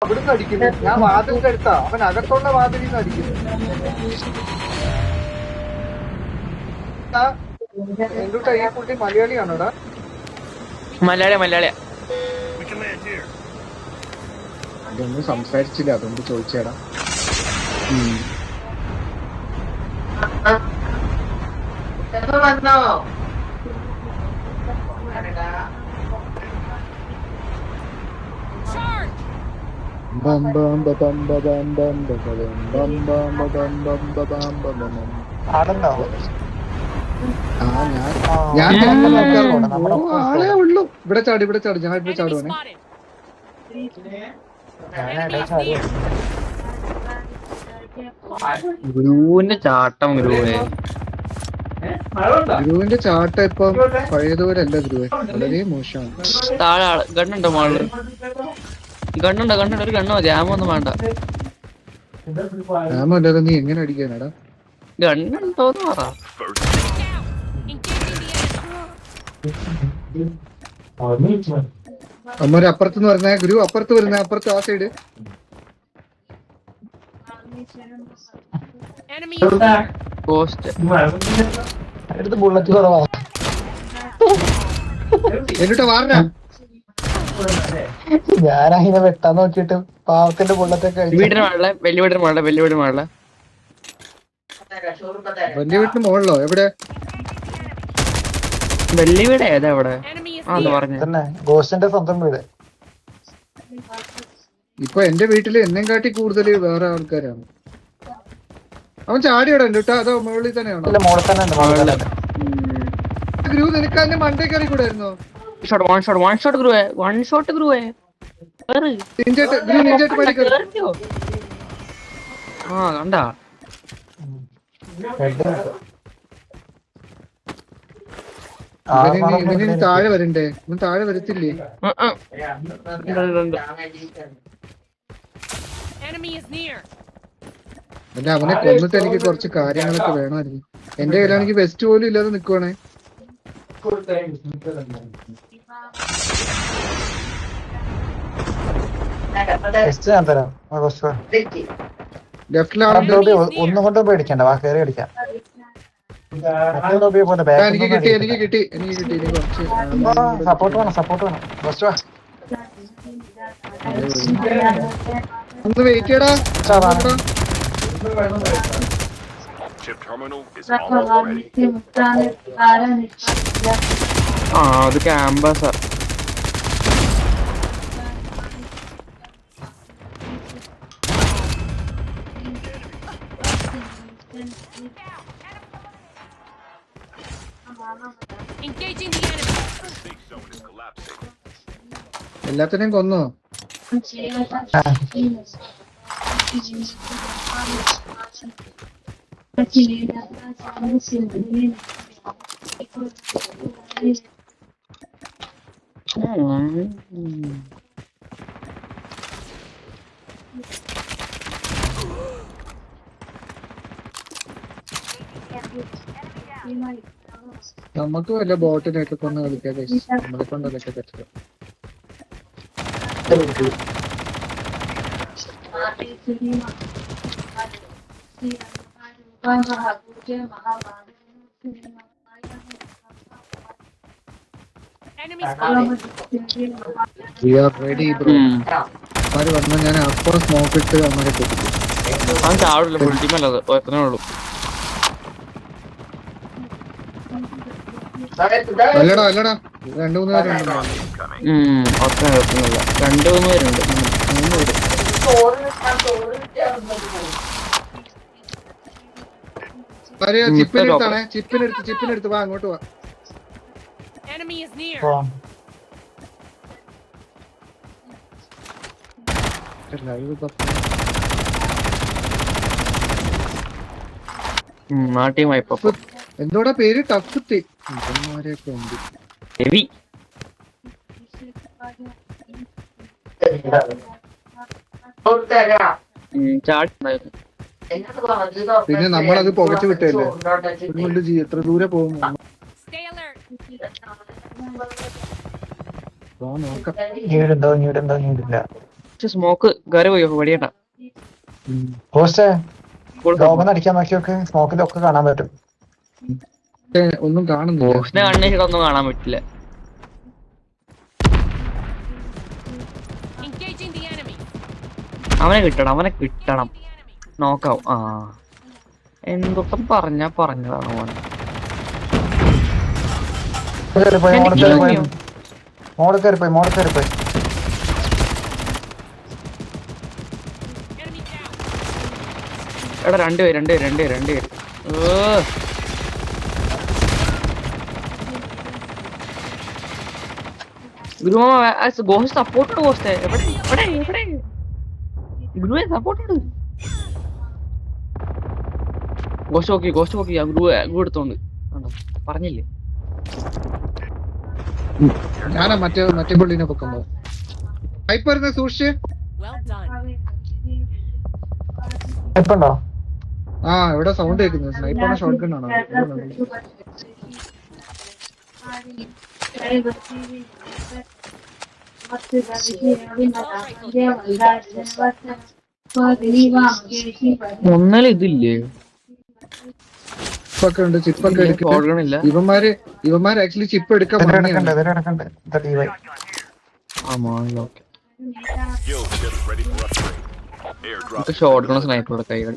അവിടുന്ന് അടിക്കുന്നു. ഞാൻ വാതിലിന്റെ അടുത്താ, അവൻ അകത്തുള്ള വാതിലിൽ നിന്ന് അടിക്കുന്നു. എന്തുട്ടാ ഈ കുട്ടി മലയാളിയാണോടാ? മലയാളിയാ. ഇതൊന്നും സംസാരിച്ചില്ല, അതുകൊണ്ട് ചോദിച്ചേടാ. വന്നോ ആടല്ലോ. ഞാൻ ആളെ ഉള്ളു. ഇവിടെ ചാടി ഞാൻ ഇവിടെ ചാടുവാണ്. ഗുരുവിന്റെ ചാട്ടം ഗുരുവിന്റെ ചാട്ടം ഇപ്പം പഴയതുപോലല്ല ഗുരുവെ, വളരെ മോശമാണ്. താഴെ ആള് ഗണ്ണുണ്ടോ മോളില്? ഗണ്ണുണ്ടോ? ഒരു ഗണ്ണ് മതി, ആമ ഒന്നും വേണ്ട. ആമല്ലാതെ നീ എങ്ങനെ അടിക്കാനാടാ? ഗണ്ണുണ്ടോന്ന് പറ. അമ്മര് അപ്പുറത്തുനിന്ന് പറഞ്ഞ ഗുരു, അപ്പുറത്ത് ആ സൈഡ്. ബുള്ളറ്റ് കുറവാ. എന്നിട്ട് വാറ ഞാനതിനെ വെട്ടാൻ നോക്കിട്ട് പാവത്തിന്റെ ബുള്ളറ്റൊക്കെ വലിയ വീടിന് മുകളിലെ വലിയ വീട്ടിന് മുകളിലോ? എവിടെ? വലിയ വീട് ഏതാ ഇവിടെ? തന്നെ ഗോസ്റ്റിന്റെ സ്വന്തം വീട്. ഇപ്പൊ എന്റെ വീട്ടില് എന്നെ കാട്ടി കൂടുതൽ വേറെ ആൾക്കാരാണ്. അവൻ ചാടിയോടെ കേട്ടോ, അതോ മുകളിൽ തന്നെയാണോ? മോളിൽ തന്നെ ഉണ്ട്. ഗുരു നിനക്ക് അതിന്റെ മണ്ടേ കയറി കൂടായിരുന്നോ? One shot ഗ്രൂവേ. കണ്ടാ താഴെ വരണ്ടേ? താഴെ വരത്തില്ലേ? അല്ല, അവനെ കൊന്നിട്ട് എനിക്ക് കുറച്ച് കാര്യങ്ങളൊക്കെ വേണമായിരുന്നു. എന്റെ കയ്യിലാണെങ്കിൽ വെസ്റ്റ് പോലും ഇല്ലാതെ നിക്കുവാണേ. ഒന്നും കൊണ്ടും പേടിക്കണ്ട, വാ കയറി അടിക്കാം. എനിക്ക് കിട്ടി. സപ്പോർട്ട് വേണം. ഒന്ന് വെയിറ്റ് ചെയ്യടാ. അത് ക്യാമ്പസാ. എല്ലാത്തിനെയും കൊന്നോ? നമുക്ക് വല്ല ബോട്ടിനെയൊക്കെ കൊന്ന് കളിക്കാം. നമ്മളെ കൊണ്ട് അതൊക്കെ പറ്റില്ല. അവന്മാര് വന്ന ഞാൻ അപ്പുറം സ്മോക്ക് ഇട്ട് അവന്മാരെ പൊട്ടിക്കും. അല്ലടാ 2-3 പേരുണ്ട്. 2-3 പേരുണ്ട്. 3 പേര്. ചിപ്പിനെടുത്ത് വാ, അങ്ങോട്ട് വാ. എന്തോടാ പേര്? ടഫ് ഇവന്മാരെയൊക്കെ ഉണ്ട്. പിന്നെ നമ്മളത് പുകച്ചു വിട്ടല്ലേ. അതുകൊണ്ട് എത്ര ദൂരെ പോകും? നീടുണ്ടോ? നീടില്ല. സ്മോക്ക് കയറി പോയോ വടിയണ്ട. ഗോസ്റ്റേ ലോകം അടിക്കാൻ നോക്കിയൊക്കെ സ്മോക്കിലൊക്കെ കാണാൻ പറ്റും. ഒന്നും കാണുന്നില്ല. ബോസിനെ കണ്ണിട്ടൊന്നും കാണാൻ പറ്റില്ല. അവനെ കിട്ടണം. നോക്കാവും. ആ എന്തൊട്ടും പറഞ്ഞതാണ് മോനെ. മോഡ് കയറിപ്പോയി. എടാ രണ്ടുപേര്. ഗോസ്റ്റ് സപ്പോർട്ട് ഗോസ്റ്റ് എവിടെ ഗുരുവെ സപ്പോർട്ട് ഗോസ്റ്റ് നോക്കി ഗ്രൂ എടുത്തോണ്ട് പറഞ്ഞില്ലേ. ഞാനാ മറ്റേ പുള്ളിനെ പൊക്കുമ്പോ ഹൈപ്പ് വരുന്ന സൂക്ഷിച്ച്. ഇപ്പുണ്ടോ? ആ ഇവിടെ സൗണ്ട് കേൾക്കുന്നത്. സ്നൈപ്പറിന്റെ ഷോട്ട് ഗണ്ണാണോ? ഒന്നല്ല ഇതില്ലേ ചിപ്പൊക്കെ എടുക്കില്ല. ഇവന്മാര് ആക്ച്വലി ചിപ്പ് എടുക്കാൻ ഷോട്ട് ഗൺ സ്നൈപ്പർ കൈകൾ.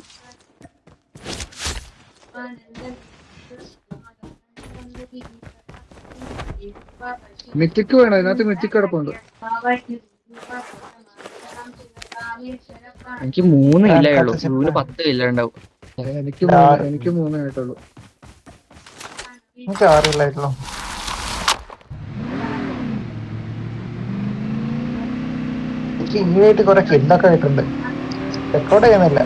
മിത്തിക്ക് വേണം. അതിനകത്ത് മിത്തിക്ക് കിടപ്പുണ്ട്. എനിക്ക് 3 ഇല്ലുള്ളൂ. 10 ഇല്ലാണ്ടാവും. എനിക്ക് 3 ആയിട്ടുള്ളൂ. എനിക്ക് 6 ഇല്ലായിട്ടുള്ളൂ. എനിക്ക് ഈയായിട്ട് കുറെ കില്ലൊക്കെ ആയിട്ടുണ്ട്. റെക്കോർഡ് ചെയ്യുന്നില്ല.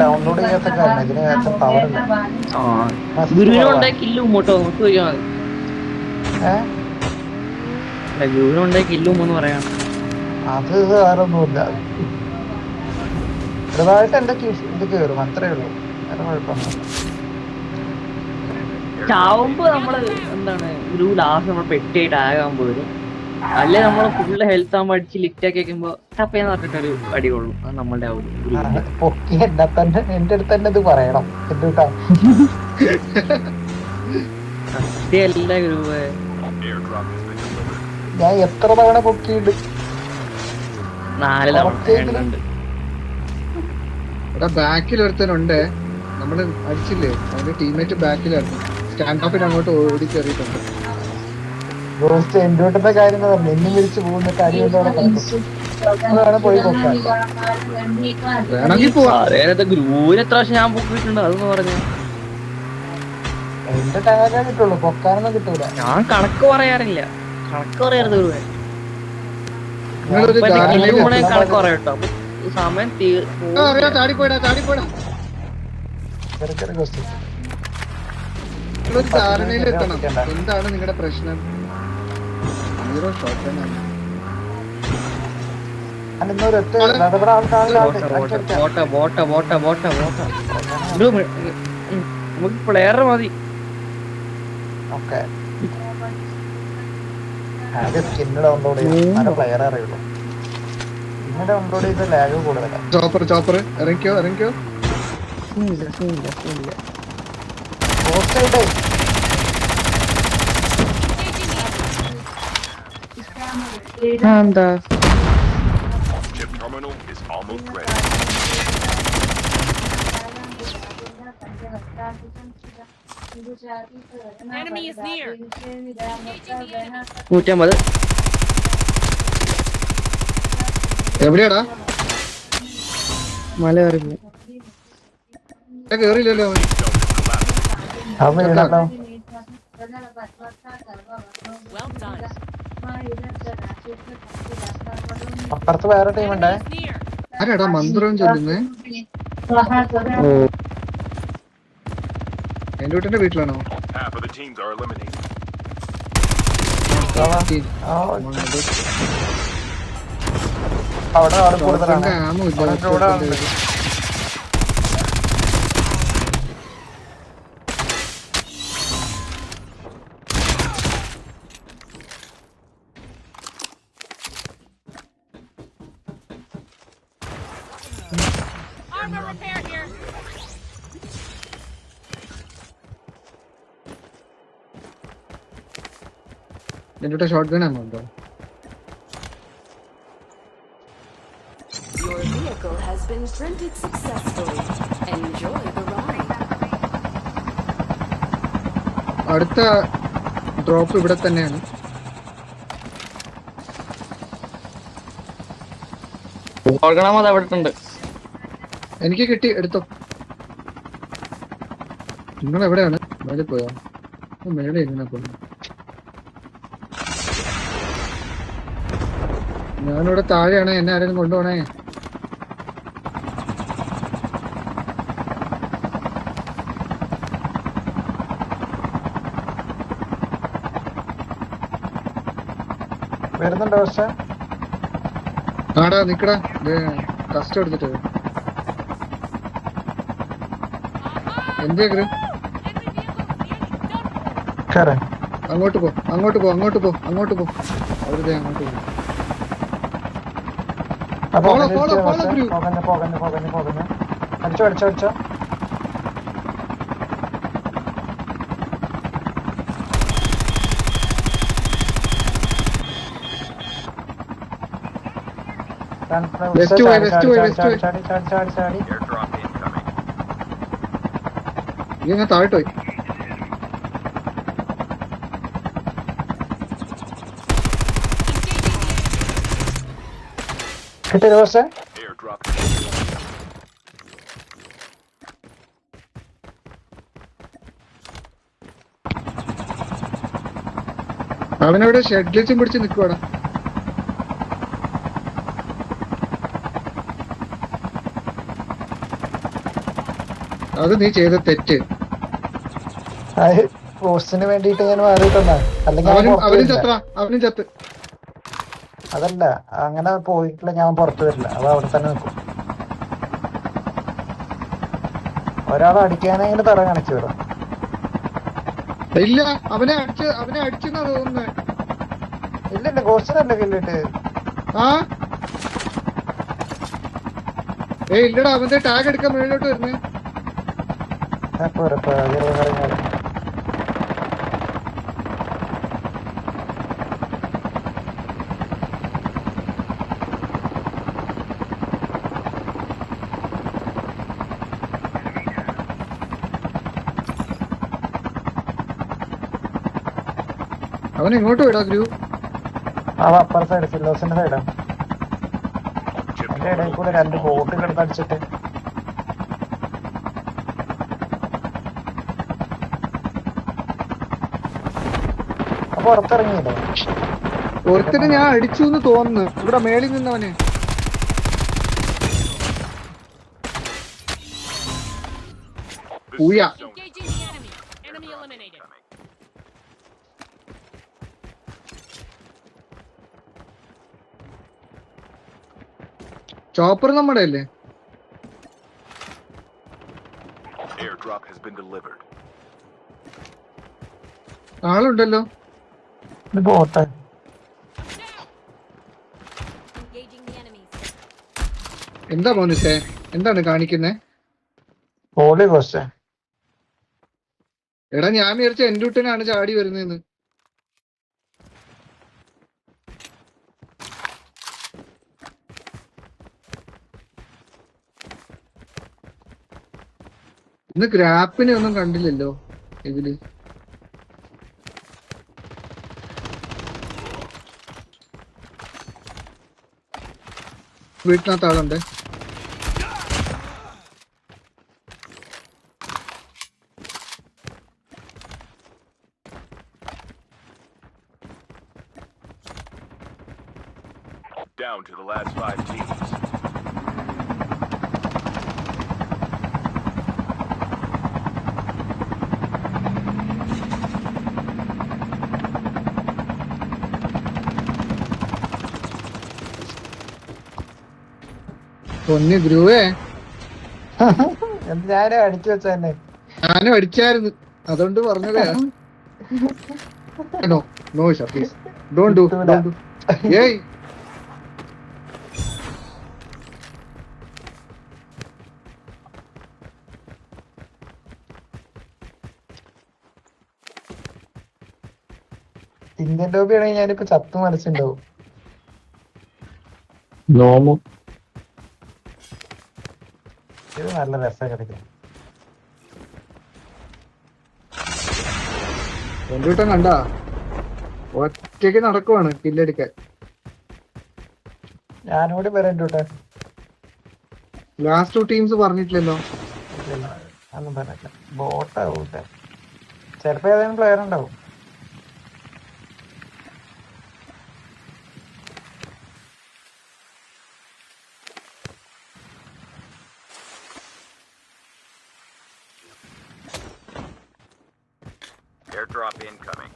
ഡൗൺലോഡ് ചെയ്യാത്ത കാരണം ഇതിനകത്ത് പവറില്ല. കില്ലും കില്ലും പറയാം. അത് വേറൊന്നുമില്ല. ചെറുതായിട്ട് എന്റെ ഇത് കയറും, അത്രേ ഉള്ളൂ. വേറെ കുഴപ്പമൊന്നുമില്ല. ചാവുമ്പോ നമ്മള് എന്താണ് ഒരു ലാസ്റ്റ് നമ്മൾ പെട്ടിയായിട്ട് ആകാൻ പോലും. അല്ലെ നമ്മള് ഫുള്ള് ഹെൽത്ത് ആകുമ്പോ അടിച്ച് ലിറ്റ് ആക്കി വെക്കുമ്പോ ടപ്പേന്ന് പറഞ്ഞിട്ടൊരു അടി കൊള്ളും. അത് നമ്മളുടെ പൊക്കി എന്റെ അടുത്ത് തന്നെ ഇത് പറയണം. എന്തുട്ടാ എല്ലാ ഗ്രൂപ്പ് ഞാൻ എത്ര തവണ പൊക്കിയിട്ട് 4 തവണ. ഇവിടെ ബാക്കിൽ ഒരുത്തനുണ്ട്. നമ്മള് അടിച്ചില്ലേ, അതിന്റെ ടീമേറ്റ് ബാക്കിലായിരുന്നു. സ്റ്റാൻഡ് ഓഫിന് അങ്ങോട്ട് ഓടി കയറിയിട്ടുണ്ട്. എന്റെ കാര്യം പറഞ്ഞു. എന്നെ വിളിച്ച് പോകുന്ന കാര്യം പോയി നോക്കാം. വേണമെങ്കിൽ പോവാ. ഗ്രൂപ്പിൽ എത്ര പ്രാവശ്യം ഞാൻ പൊക്കിയിട്ടുണ്ട് അതൊന്നും പറഞ്ഞു. എന്റെ ടാഗേ കിട്ടുള്ളൂ, പൊക്കാനൊന്നും കിട്ടൂല. ഞാൻ കണക്ക് പറയാറില്ല. കണക്ക് പറയാട്ടോ. സമയം ധാരണയിലെത്തണം. എന്താണ് നിങ്ങളുടെ പ്രശ്നം? നമുക്ക് പ്ലെയർ മതി. ഡൗൺലോഡ് ചെയ്യാൻ പ്ലെയർ അറിയുള്ളൂ. പിന്നെ ഡൗൺലോഡ് ചെയ്ത ലാഗ് കൂടുതലാണ്. ചോപ്പർ ഇറങ്ങിക്കോ. എന്താ Enemy is near. 150. എവിടെയാടാ? മല കയറി കേറില്ലല്ലോ. Well done. അപ്പുറത്ത് വേറെ ടീമുണ്ടേ. ആരാടാ മന്ത്രം ചൊല്ലുന്നേ? എന്റെ വീട്ടിന്റെ വീട്ടിലാണോ? അവിടെ ആള് കൂടുതലാണ്. ആമോ ഇല്ല. അവിടെ ഇവിടെ ആളുണ്ട്. Armor repair here. എന്നിട്ട് ഷോട്ട് ഗൺ ആമോ ഉണ്ടോ? Your vehicle has been printed successfully. Enjoy the ride. അടുത്ത ഡ്രോപ്പ് ഇവിടെ തന്നെയാണ്. എനിക്ക് കിട്ടി, എടുത്തോ. നിങ്ങൾ എവിടെയാണ്? മേലെ പോയോ? മേലെ ഇരുന്നപ്പോ ഞാനിവിടെ താഴെയാണ്. എന്നെ ആരെങ്കിലും കൊണ്ടുപോണേ. വരുന്നുണ്ടോ? പക്ഷെ ആടാ നിക്കടാ, കസ്റ്റം എടുത്തിട്ട് എന്തേ കേറാൻ അങ്ങോട്ട് പോ, അങ്ങോട്ട് പോ, അങ്ങോട്ട് പോ, അങ്ങോട്ട് പോ. അവരുടെ അങ്ങോട്ട് പോ. അടിച്ചോ അടിച്ചോ അടിച്ചോ. West way, west way, west way. ചാടി. ഞാൻ താഴോട്ട് പോയി. കിട്ടിയ പക്ഷേ അവനവിടെ ഷെഡ്ലിച്ചും പിടിച്ച് നിക്കുവാടാ. അത് നീ ചെയ്ത തെറ്റ്. പോസ്റ്റിന് വേണ്ടിട്ട് ഞാൻ മാറിയിട്ടുണ്ടാ. അവനും ചത്ര, അവനും ചത്ത്. അതല്ല, അങ്ങനെ പോയിട്ടില്ല. ഞാൻ പുറത്തു വരില്ല. അത് അവിടെ തന്നെ നിൽക്കും. ഒരാൾ അടിക്കാനെങ്കിലും തറ കാണിച്ചു വരാം. ഇല്ല, അവനെ അടിച്ചെന്നാ തോന്നുന്നേ. ഇല്ല കോസ്റ്റിനല്ല കില്ലിട്ട്. ആ ഇല്ലടാ, അവന്റെ ടാഗ് എടുക്കാൻ മേളിലോട്ട് വരുന്നേ. അവൻ എങ്ങോട്ട് വിടാ ഗ്രൂ? അപ്പുറ സൈഡ് സില്ലോസിന്റെ സൈഡാ. എന്റെ ഇടയിൽ കൂടെ 2 ബോട്ട് കിടന്ന് അടിച്ചിട്ട് പുറത്തിറങ്ങിയില്ലേ? ഒരുത്തനെ ഞാൻ അടിച്ചു എന്ന് തോന്നുന്നു. ഇവിടെ മേളിൽ നിന്നവനെ. ഊയ Engaging the enemy. Enemy eliminated. Chopper നമ്മുടെ അല്ലേ? Airdrop has been delivered. ആളുണ്ടല്ലോ. ഇത് ബോട്ടാ. Engaging the enemies. എന്താ മോനിസേ, എന്താണ് കാണിക്കുന്നേ? Holy ghost. എടാ ഞാൻ വിചാരിച്ച എന്റെ കുട്ടനാണ് ചാടി വരുന്നതെന്ന്. ഇന്ന് ഗ്രാപ്പിനെ ഒന്നും കണ്ടില്ലല്ലോ ഇതില്. വീട്ടിനകത്ത് ആളുണ്ട്. Down to the last 5 teams. പൊന്നു ഗ്രൂവേ, എന്ത് ഞാനും അടിച്ചു വെച്ച തന്നെ. ഞാനും അടിച്ചായിരുന്നു, അതുകൊണ്ട് പറഞ്ഞതാ. No no please don't do don't do. ഏയ് ഇന്ത്യൻ ടോപ്പി ആണെങ്കിൽ ഞാനിപ്പോ ചത്തു മനസ്സുണ്ടാവും. ഇത് നല്ല രസം കളിക്കാം. രണ്ടുകൂട്ടം കണ്ടാ ഒറ്റയ്ക്ക് നടക്കുവാണ് കില്ലെടുക്കാൻ. ഞാനോട് പറയാൻ ടൂട്ടെ. ലാസ്റ്റ് 2 ടീംസ് പറഞ്ഞിട്ടില്ലല്ലോ. ഒന്നും പറഞ്ഞില്ല. ബോട്ടാവും ചിലപ്പോ ഏതെങ്കിലും പ്ലെയർ ഉണ്ടാവും. Airdrop incoming.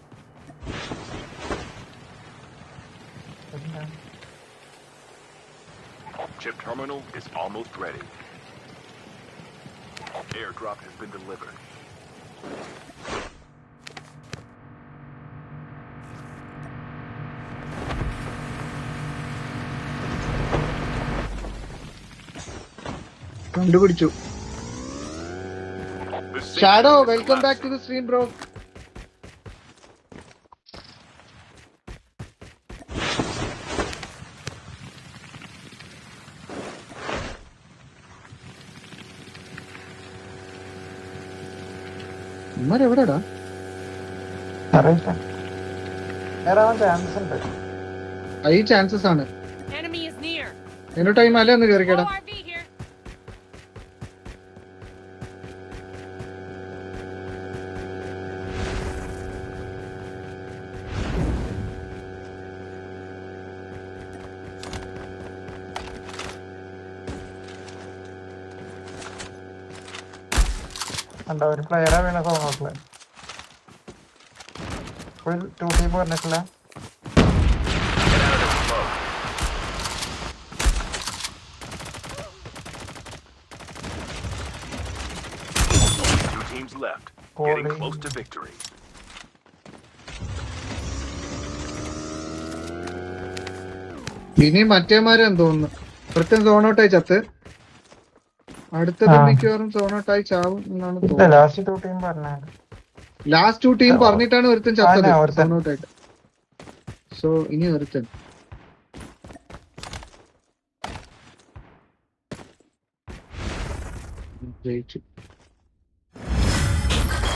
Chip terminal is almost ready. Airdrop has been delivered. കണ്ടുപിടിച്ചു. The safe shadow zone is welcome back to collapsing. The stream bro. ഇമ്മാരെവിടെടാ? അറിയില്ല. വരാൻ ചാൻസ് ഉണ്ട്. ഹൈ ചാൻസസ് ആണ്. Enemy is near. എന്നോ ടൈം അല്ലേ ഒന്ന് കയറിക്കടാ. ORV here. ഉണ്ടോ ഒരു പ്ലെയറാ വീണ സോണോട്ടില്. ഒരു 2 ടീം പറഞ്ഞിട്ടില്ല. Two teams left. Holy. Getting close to victory. ഇനി മറ്റേമാരെന്ന് തോന്നുന്നു. ഒരുത്തൻ സോണോട്ടായി ചത്ത്. അടുത്തത് മിക്കവാറും സോണോട്ടായി ചാവും എന്നാണ് ഇല്ല തോന്നുന്നത്. ലാസ്റ്റ് 2 ടീം പറഞ്ഞാണ്. ലാസ്റ്റ് 2 ടീം പറഞ്ഞിട്ടാണ് ഒരുത്തൻ ചത്തത് ആ, ഒരുത്തൻ. സോണോട്ടായിട്ട്. സോ ഇനി ഒരുത്തൻ ജയിച്ചു.